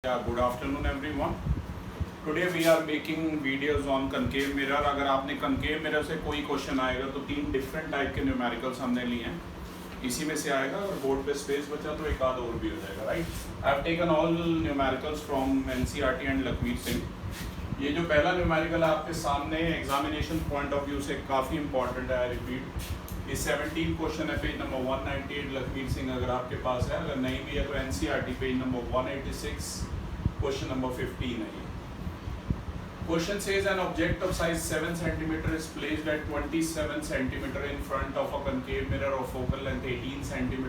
Yeah, good afternoon everyone. Today we are making videos on concave mirror. अगर आपने concave mirror से कोई question आएगा तो तीन डिफरेंट टाइप के न्यूमेरिकल्स हमने लिए हैं, इसी में से आएगा। और बोर्ड पे स्पेस बचा तो एक आध और भी हो जाएगा, right. I have taken all numericals from NCERT and Lakhvir Singh. ये जो पहला न्यूमेरिकल आपके सामने एग्जामिनेशन पॉइंट ऑफ व्यू से काफ़ी इंपॉर्टेंट है, आई रिपीट। ये 17 क्वेश्चन है, पेज नंबर 198 लखवीर सिंह अगर आपके पास है, अगर नहीं भी है तो NCERT page number 186 question number 15 है ये। Question says an object of size 7 cm is placed at 27 cm in front of a concave mirror of focal length 18 cm.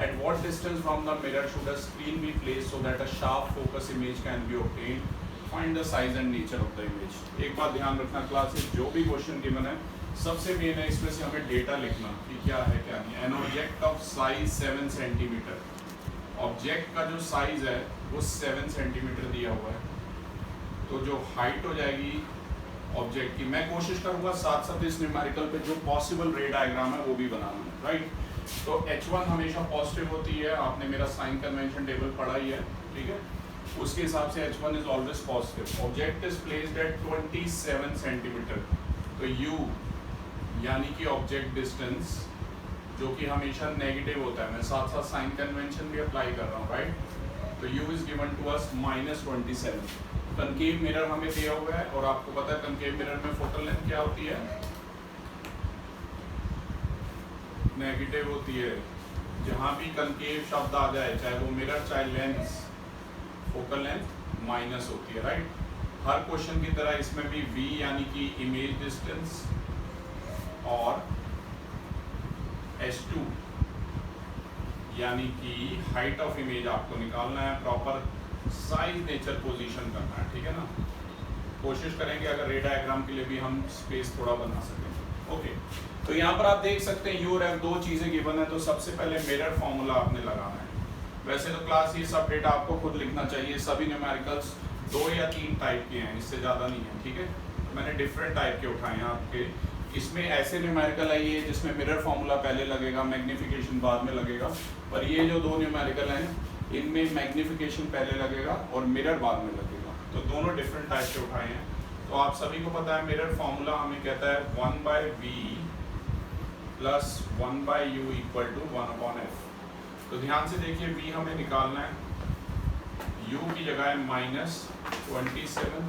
At what distance from the mirror should a screen be placed so that a sharp focus image can be obtained? Find the size and nature of the image. एक बात ध्यान रखना class, जो भी question given है सबसे main है इसमें से हमें डेटा लिखना कि क्या है क्या नहीं। An object of size 7 centimetre, object का जो साइज है वो 7 सेंटीमीटर दिया हुआ है, तो जो हाइट हो जाएगी ऑब्जेक्ट की, मैं कोशिश करूंगा साथ साथ इस न्यूमेरिकल पे जो पॉसिबल रे डायग्राम है वो भी बनाना है, राइट। तो H1 हमेशा पॉजिटिव होती है, आपने मेरा साइन कन्वेंशन टेबल पढ़ा ही है, ठीक है। उसके हिसाब से H1 is always positive. Object is placed at 27 centimetre, तो U यानी कि ऑब्जेक्ट डिस्टेंस जो कि हमेशा नेगेटिव होता है, मैं साथ साथ साइन कन्वेंशन भी अप्लाई कर रहा हूँ, राइट। तो U is given to us -27। Concave mirror हमें दिया हुआ है और आपको पता है कंकेव मिरर में फोकल लेंथ क्या होती है, नेगेटिव होती है। जहां भी कंकेव शब्द आ जाए, चाहे वो मिरर चाहे लेंस, फोकल लेंथ माइनस होती है, राइट। हर क्वेश्चन की तरह इसमें भी V यानी कि इमेज डिस्टेंस और S2 यानी कि हाइट ऑफ इमेज आपको निकालना है, प्रॉपर साइज नेचर पोजीशन करना है, ठीक है ना। कोशिश करेंगे अगर रे डायग्राम के लिए भी हम स्पेस थोड़ा बना सकें। ओके, तो यहाँ पर आप देख सकते हैं U और F दो चीज़ें गिवन है, तो सबसे पहले मिरर फॉर्मूला आपने लगाना है। वैसे तो क्लास ये सब डेटा आपको खुद लिखना चाहिए, सभी न्यूमेरिकल्स 2 या 3 टाइप के हैं, इससे ज़्यादा नहीं है, ठीक है। मैंने डिफरेंट टाइप के उठाए हैं आपके। इसमें ऐसे न्यूमेरिकल है ये जिसमें मिरर फॉर्मूला पहले लगेगा, मैग्नीफिकेशन बाद में लगेगा, पर ये जो दो न्यूमेरिकल हैं इनमें मैग्नीफिकेशन पहले लगेगा और मिरर बाद में लगेगा, तो दोनों डिफरेंट टाइप के उठाए हैं। तो आप सभी को पता है मिरर फॉर्मूला हमें कहता है 1/v plus 1/u equal to 1/f। तो ध्यान से देखिए, v हमें निकालना है, u की जगह है -27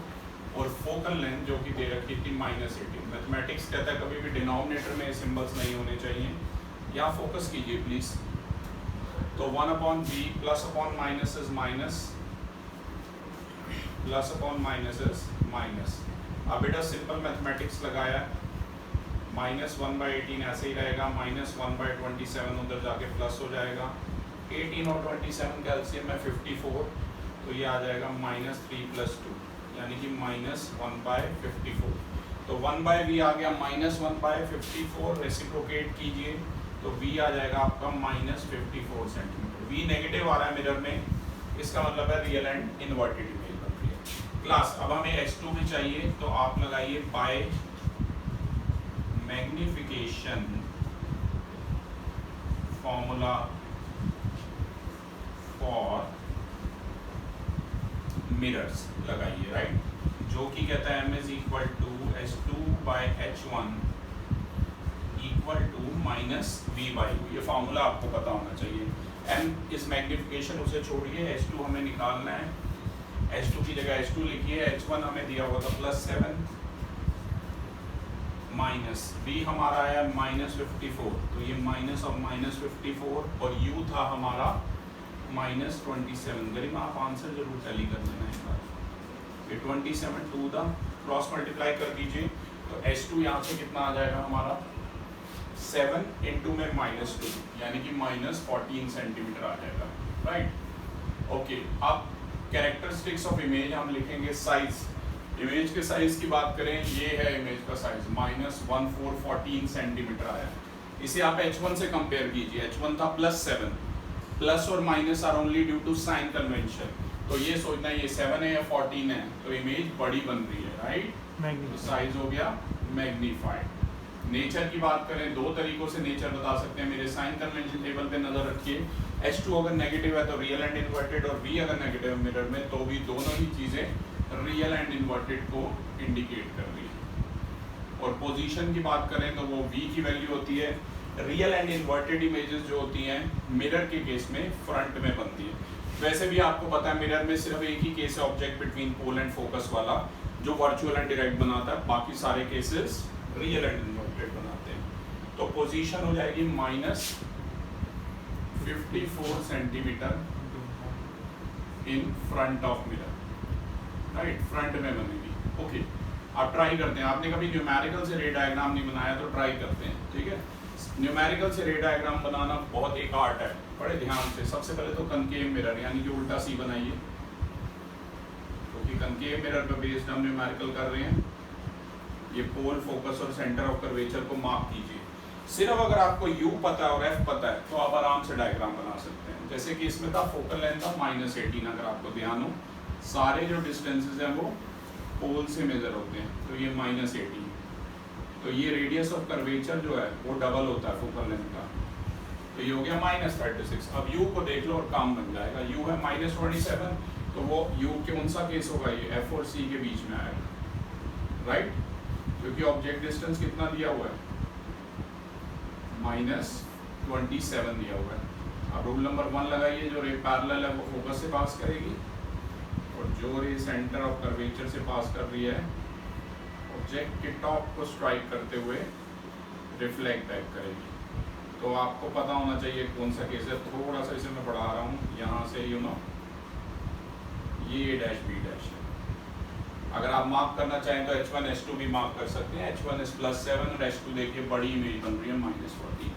और फोकल लेंथ जो कि दे रखी थी -18। मैथमेटिक्स कहता है कभी भी डिनोमिनेटर में सिंबल्स नहीं होने चाहिए, यहाँ फोकस कीजिए प्लीज़। तो 1/v plus upon minus is minus, plus upon minus is minus. अब बेटा सिंपल मैथमेटिक्स लगाया, -1/18 ऐसे ही रहेगा, -1/27 उधर जाके प्लस हो जाएगा, 18 और 27 का एलसीएम है 54, तो ये आ जाएगा -3 + 2 यानी कि -1/54। तो 1/v आ गया -1/54, रेसिप्रोकेट कीजिए तो v आ जाएगा आपका -54 सेंटीमीटर। v नेगेटिव आ रहा है मिरर में, इसका मतलब है रियल एंड इन्वर्टेड इमेज बन रही है। क्लास अब हमें H2 भी चाहिए, तो आप लगाइए by magnification formula for mirrors लगाइए, राइट, जो कि कहता है m is equal to H2/H1 equal to -v/u। ये फार्मूला आपको पता होना चाहिए। m इस मैग्निफिकेशन उसे छोड़िए, H2 हमें निकालना है, H2 की जगह H2 लिखिए, H1 हमें दिया हुआ था +7 माइनस v हमारा आया -54, तो ये माइनस और -54 और u था हमारा -27। गरिमा आप आंसर जरूर टैली कर लेना एक बार, ये 27 2 था, क्रॉस मल्टीप्लाई कर दीजिए, तो H2 यहाँ से कितना आ जाएगा हमारा 7 इंटू में -2 यानी कि -14 सेंटीमीटर आ जाएगा, राइट। ओके, अब कैरेक्टरिस्टिक्स ऑफ इमेज हम लिखेंगे। साइज, इमेज के साइज की बात करें, ये है इमेज का साइज -1414 सेंटीमीटर आया। इसे आप H1 से कंपेयर कीजिए, H1 था +7, प्लस और minus are only due to sign convention, तो ये सोचना ये 7 है या 14 है, तो इमेज बड़ी बन रही है, राइट। तो साइज हो गया मैग्नीफाइड। नेचर की बात करें, दो तरीकों से नेचर बता सकते हैं। मेरे साइन कन्वेंशन टेबल पे नजर रखिए, H2 अगर नेगेटिव है तो रियल एंड इन्वर्टेड, और V अगर नेगेटिव है मिरर में तो भी दोनों ही चीजें रियल एंड इन्वर्टेड को इंडिकेट कर रही है। और पोजीशन की बात करें तो वो V की वैल्यू होती है। रियल एंड इन्वर्टेड इमेजेस जो होती हैं मिरर के केस में फ्रंट में बनती है। वैसे भी आपको पता है मिरर में सिर्फ एक ही केस है object between pole and focus वाला, जो वर्चुअल एंड डायरेक्ट बनाता है, बाकी सारे केसेस रियल एंड इन्वर्टेड बनाते हैं। तो पोजीशन हो जाएगी -54 centimetre in front of mirror, right, front में बनेगी। ओके, आप ट्राई करते हैं। आपने कभी न्यूमेरिकल से रे डायग्राम नहीं बनाया तो ट्राई करते हैं, ठीक है। न्यूमेरिकल से रे डायग्राम बनाना बहुत एक आर्ट है, बड़े ध्यान से। सबसे पहले तो कनकेव मिरर यानी कि उल्टा सी बनाइए, क्योंकि कनकेव मिरर पे बेस्ड हम न्यूमेरिकल कर रहे हैं। ये पोल, फोकस और सेंटर ऑफ कर्वेचर को मार्क कीजिए। सिर्फ अगर आपको U पता है और F पता है तो आप आराम से डायग्राम बना सकते हैं। जैसे कि इसमें था फोकल लेंथ था -18, अगर आपको ध्यान हो, सारे जो डिस्टेंसेस हैं वो पोल से मेजर होते हैं, तो ये -18, तो ये रेडियस ऑफ कर्वेचर जो है वो डबल होता है फोकल लेंथ का, तो ये हो गया -36। अब U को देख लो और काम बन जाएगा। U है -27, तो वो U कौन सा केस होगा, ये F और C के बीच में आएगा, राइट, क्योंकि ऑब्जेक्ट डिस्टेंस कितना दिया हुआ है, -27 दिया हुआ है। अब रूल नंबर 1 लगाइए, जो रे पैरेलल है वो फोकस से पास करेगी, और जो रे सेंटर ऑफ कर्वेचर से पास कर रही है ऑब्जेक्ट के टॉप को स्ट्राइक करते हुए रिफ्लेक्ट बैक करेगी। तो आपको पता होना चाहिए कौन सा केस है। थोड़ा सा इसे मैं बढ़ा रहा हूँ यहाँ से, ये डैश B डैश है। अगर आप मार्क करना चाहें तो H1 H2 भी मार्क कर सकते हैं। H1 is +7 और H2 देखिए बड़ी इमेज बन रही है -40।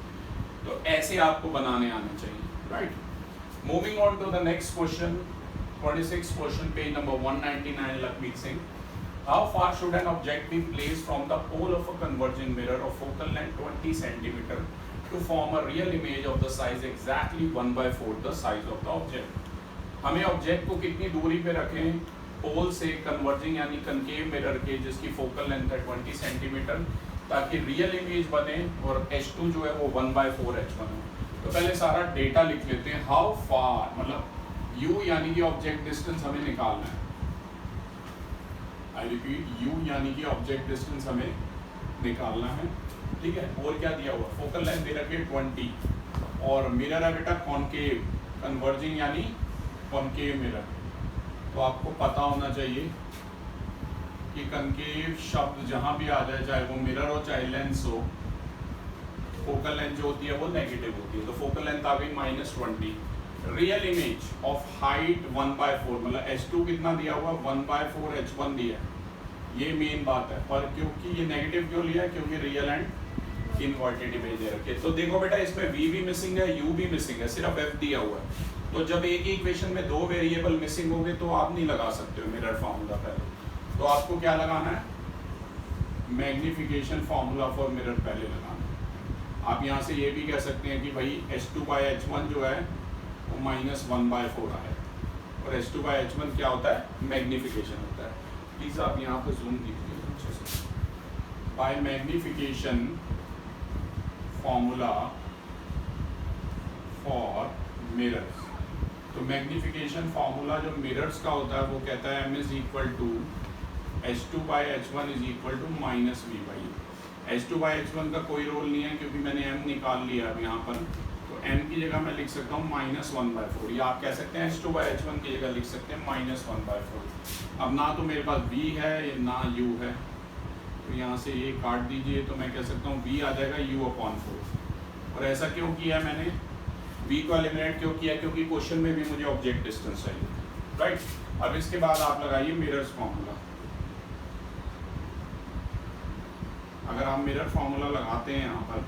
तो ऐसे आपको बनाने आने चाहिए, right. Moving on to the next question, 26 question, page number 199, Lakhmeet Singh. How far should an object be placed from the pole of a converging mirror of focal length 20 cm to form a real image of the size exactly 1/4 the size of the object? हमें object को कितनी दूरी पे रखें पोल से converging यानी concave mirror के, जिसकी फोकल लेंथ है 20 सेंटीमीटर, ताकि रियल इमेज बने और H2 जो है वो 1/4 H1 हो। तो पहले सारा डेटा लिख लेते हैं। हाउ फार मतलब U यानी कि ऑब्जेक्ट डिस्टेंस हमें निकालना है। आई रिपीट, U यानी कि ऑब्जेक्ट डिस्टेंस हमें निकालना है, ठीक है। और क्या दिया हुआ, फोकल लेंथ दे रखी है 20, और मिरर है बेटा कॉनकेव, कन्वर्जिंग यानी कॉनकेव मिरर। तो आपको पता होना चाहिए कि कनकेव शब्द जहाँ भी आ जाए, चाहे वो मिरर हो चाहे लेंस हो, फोकल लेंथ जो होती है वो नेगेटिव होती है। तो फोकल लेंथ आ गई -20। रियल इमेज ऑफ हाइट 1/4, मतलब H2 कितना दिया हुआ, 1/4 H1 दिया है। ये मेन बात है, पर क्योंकि ये नेगेटिव क्यों लिया है, क्योंकि रियल एंड इनवर्टेड इमेज दे रखी है। तो देखो बेटा, इसमें V भी मिसिंग है, U भी मिसिंग है, सिर्फ F दिया हुआ है। तो जब एक ही इक्वेशन में 2 वेरिएबल मिसिंग होंगे तो आप नहीं लगा सकते हो मिरर फार्मूला पहले। तो आपको क्या लगाना है, मैग्निफिकेशन फार्मूला फॉर मिरर पहले लगाना है। आप यहाँ से ये भी कह सकते हैं कि भाई H2/H1 जो है वो -1/4 आए, और H2/H1 क्या होता है, मैग्निफिकेशन होता है। प्लीज़ आप यहाँ पे जूम कीजिए अच्छे से। By magnification formula for mirrors, तो मैग्निफिकेशन फार्मूला जो मिरर्स का होता है वो कहता है M is equal to H2/H1 is equal to -V/U। H2/H1 का कोई रोल नहीं है क्योंकि मैंने M निकाल लिया अब यहाँ पर, तो M की जगह मैं लिख सकता हूँ -1/4, या आप कह सकते हैं H2/H1 की जगह लिख सकते हैं -1/4। अब ना तो मेरे पास V है ना U है, तो यहाँ से ये काट दीजिए, तो मैं कह सकता हूँ V आ जाएगा U/4। और ऐसा क्यों किया मैंने, V को एलिमिनेट क्यों किया, क्योंकि क्वेश्चन में भी मुझे ऑब्जेक्ट डिस्टेंस चाहिए, राइट। अब इसके बाद आप लगाइए मिरर्स फार्मूला। अगर आप मिरर फार्मूला लगाते हैं यहाँ पर,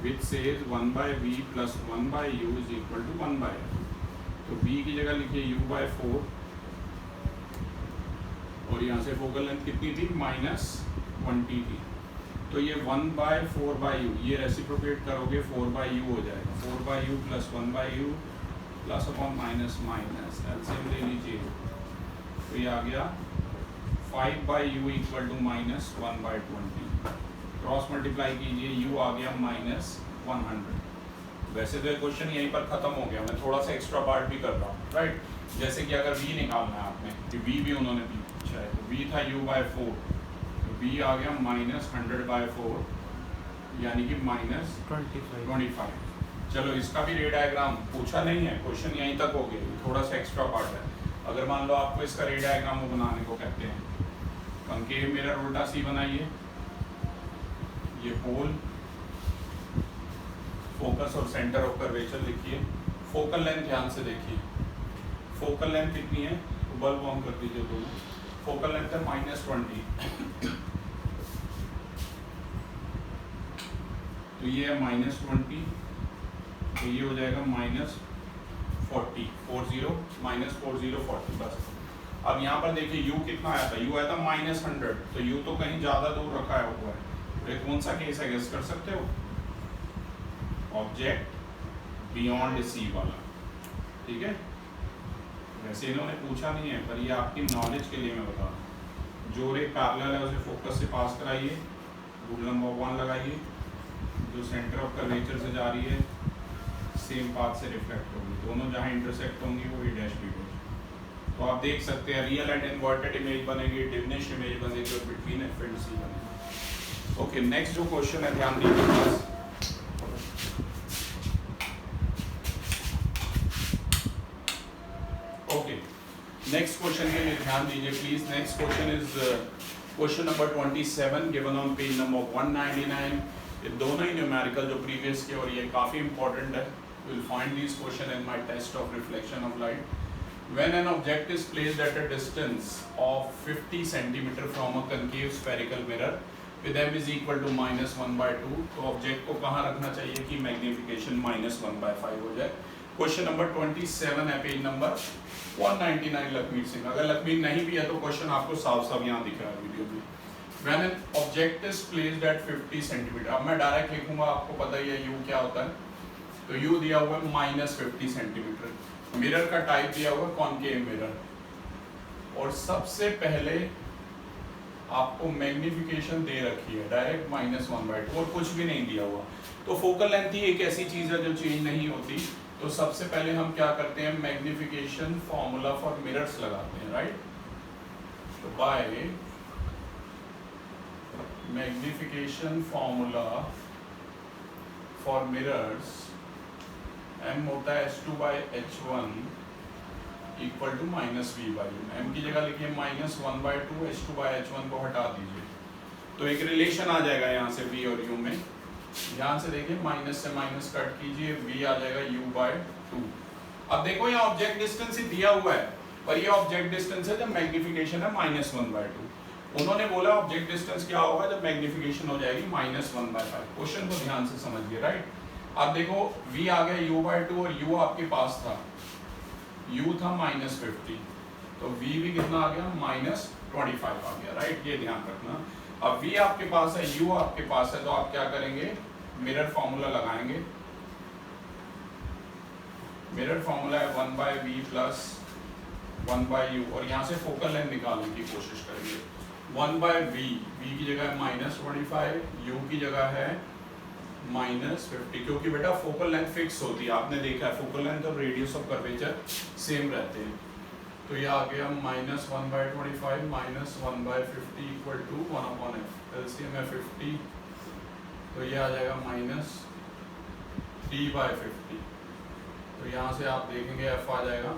which says 1/V + 1/U is equal to 1/F, तो V की जगह लिखिए U/4, और यहाँ से फोकल लेंथ कितनी थी, -20 थी, तो ये 1/4/U, ये रेसिप्रोकेट करोगे 4/U हो जाएगा। 4/U + 1/U +/- एलसीएम ले लीजिए, तो ये आ गया 5/U = -1/20। क्रॉस मल्टीप्लाई कीजिए, u आ गया -100। वैसे तो ये क्वेश्चन यहीं पर ख़त्म हो गया, मैं थोड़ा सा एक्स्ट्रा पार्ट भी कर रहा हूँ, राइट। जैसे कि अगर v निकालना है आपने, कि v भी उन्होंने पूछा है, तो v था u/4, तो v आ गया -100/4 यानी कि -25। चलो इसका भी रे डायग्राम पूछा नहीं है, क्वेश्चन यहीं तक हो गया, थोड़ा सा एक्स्ट्रा पार्ट है। अगर मान लो आपको इसका रे डायग्राम वो बनाने को कहते हैं, कंकेव मिरर उल्टा सी बनाइए, ये पोल, फोकस और सेंटर ऑफ कर्वेचर लिखिए, फोकल लेंथ ध्यान से देखिए, फोकल लेंथ कितनी है, तो बल्ब ऑन कर दीजिए दोनों, फोकल लेंथ है -20, तो ये है -20, तो ये हो जाएगा -40, 40 बस। अब यहाँ पर देखिए u कितना आया था, u आया था -100, तो u तो कहीं ज़्यादा दूर रखा है हुआ है, तो ये कौन सा केस है, गेस कर सकते हो, ऑब्जेक्ट बियॉन्ड सी वाला, ठीक है। वैसे इन्होंने पूछा नहीं है, पर ये आपकी नॉलेज के लिए मैं बता रहा हूँ। जो रे पैरेलल है उसे फोकस से पास कराइए, रूल नंबर 1 लगाइए, जो सेंटर ऑफ कर्वेचर से जा रही है सेम पाथ से रिफ्लेक्ट होगी, दोनों जहाँ इंटरसेक्ट होंगी वो डैश भी होगी। तो आप देख सकते हैं रियल एंड इन्वर्टेड इमेज बनेगी, डिमिनिश इमेज बनेगी और बिटवीन एफ एंड सी बनेगी। ओके, नेक्स्ट जो क्वेश्चन है ध्यान दीजिए, ओके नेक्स्ट क्वेश्चन के लिए ध्यान दीजिए please. Next question is question number 27 given on page number 199। ये दोनों ही न्यूमेरिकल जो प्रीवियस के, और ये काफ़ी इंपॉर्टेंट है, will find this question in my test of reflection of light. When an object is placed at a distance of 50 cm from a concave spherical mirror with m is equal to -1/2, तो object को कहाँ रखना चाहिए कि magnification -1/5 हो जाए। Question number 27 है page number 199 Lakhmir Singh. अगर लखमीर नहीं भी है तो क्वेश्चन आपको साफ साफ यहाँ दिख रहा है वीडियो में। When an object is placed at 50 cm, अब मैं डायरेक्ट लिखूंगा, आपको पता ही है u क्या होता है, तो u दिया हुआ है -50 cm, मिरर का टाइप दिया हुआ कॉनकेव मिरर, और सबसे पहले आपको मैग्नीफिकेशन दे रखी है डायरेक्ट -1/2 और कुछ भी नहीं दिया हुआ। तो फोकल लेंथ ही एक ऐसी चीज है जो चेंज नहीं होती, तो सबसे पहले हम क्या करते हैं, मैग्नीफिकेशन फॉर्मूला फॉर मिरर्स लगाते हैं, राइट। तो by magnification formula for mirrors m होता है h2/h1 equal to -v/u। m की जगह लिखिए -1/2, h2/h1 को हटा दीजिए, तो एक रिलेशन आ जाएगा यहाँ से v और u में। ध्यान से देखिए, माइनस से माइनस कट कीजिए, v आ जाएगा u/2। अब देखो यहाँ ऑब्जेक्ट डिस्टेंस ही दिया हुआ है, पर ये ऑब्जेक्ट डिस्टेंस है जब मैग्नीफिकेशन है -1/2। उन्होंने बोला ऑब्जेक्ट डिस्टेंस क्या होगा जब मैग्नीफिकेशन हो जाएगी -1/5। क्वेश्चन को ध्यान से समझिए, राइट। अब देखो v आ गया u/2 और u आपके पास था, u था -50, तो v भी कितना आ गया -25 आ गया, राइट। ये ध्यान रखना। अब v आपके पास है, u आपके पास है, तो आप क्या करेंगे, मिरर फॉर्मूला लगाएंगे। मिरर फॉर्मूला है 1/v प्लस 1/u, और यहाँ से फोकल लेंथ निकालने की कोशिश करेंगे। 1/v, v की जगह है -25, u की जगह है -50, क्योंकि बेटा फोकल लेंथ फिक्स होती है, आपने देखा है फोकल लेंथ और रेडियस ऑफ कर्वेचर सेम रहते हैं। तो ये आ गया -1/25 -1/50 इक्वल टू 1/f। एलसीएम है 50, तो ये आ जाएगा -3/50। तो यहाँ से आप देखेंगे f आ जाएगा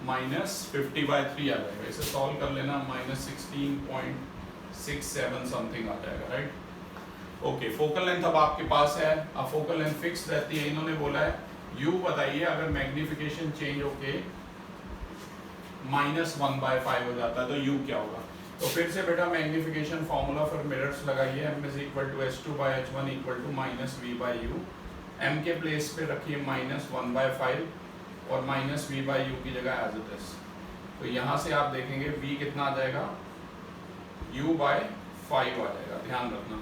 -50/3 आ जाएगा। इसे सॉल्व कर लेना, -16.67 समथिंग आ जाएगा, राइट। ओके, फोकल लेंथ अब आपके पास है। अब फोकल लेंथ फिक्स रहती है, इन्होंने बोला है u बताइए अगर मैग्नीफिकेशन चेंज होके -1/5 हो जाता है तो u क्या होगा। तो फिर से बेटा मैग्नीफिकेशन फॉर्मूला फॉर मिरर्स लगाइए, m is equal to h2/h1 equal to -v/u। m के प्लेस पे रखिए -1/5 और -v/u की जगह एज इट इज। तो यहाँ से आप देखेंगे v कितना आ जाएगा, u/5 आ जाएगा, ध्यान रखना।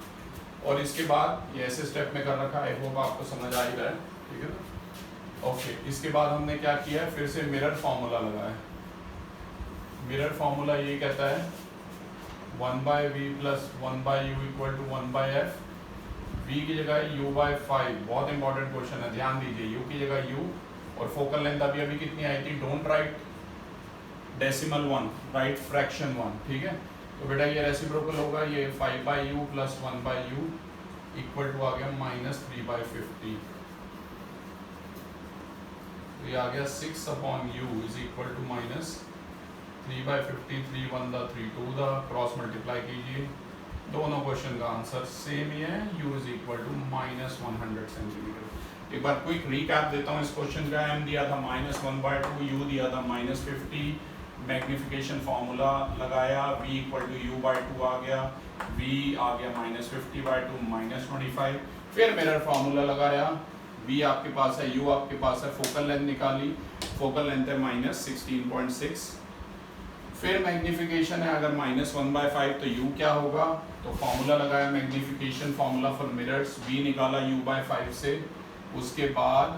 और इसके बाद ये ऐसे स्टेप में कर रखा है, आई होप आपको समझ आ ही रहा है, ठीक है ना। ओके, इसके बाद हमने क्या किया है, फिर से मिरर फॉर्मूला लगाया है। मिरर फॉर्मूला ये कहता है 1/v plus 1/u equal to 1/f। v की जगह u/5, बहुत इंपॉर्टेंट क्वेश्चन है, ध्यान दीजिए। u की जगह u और फोकल लेंथ अभी अभी कितनी आई थी, don't write decimal 1, right fraction 1, ठीक है। तो बेटा ये रेसिप्रोकल होगा, ये 5/u plus 1/u equal to आ गया -3/50। तो ये आ गया 6/u इज इक्वल टू -3/50। 3 1 द 3 2 द, क्रॉस मल्टीप्लाई कीजिए, दोनों क्वेश्चन का आंसर सेम ही है, u is equal to -100 centimetre. एक बार क्विक रिकैप देता हूँ इस क्वेश्चन का। m दिया था -1/2, u दिया था -50, मैग्निफिकेशन फार्मूला लगाया, v इक्वल टू u/2 आ गया, v आ गया -50/2 -25। फिर मिरर फार्मूला लगाया, v आपके पास है, u आपके पास है, फोकल लेंथ निकाली, फोकल लेंथ है -16.6। फिर मैग्निफिकेशन है, अगर -1/5 तो u क्या होगा, तो फार्मूला लगाया magnification formula for mirrors, v निकाला u/5 से, उसके बाद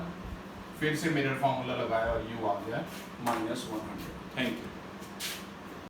फिर से मिरर फार्मूला लगाया और u आ गया -100।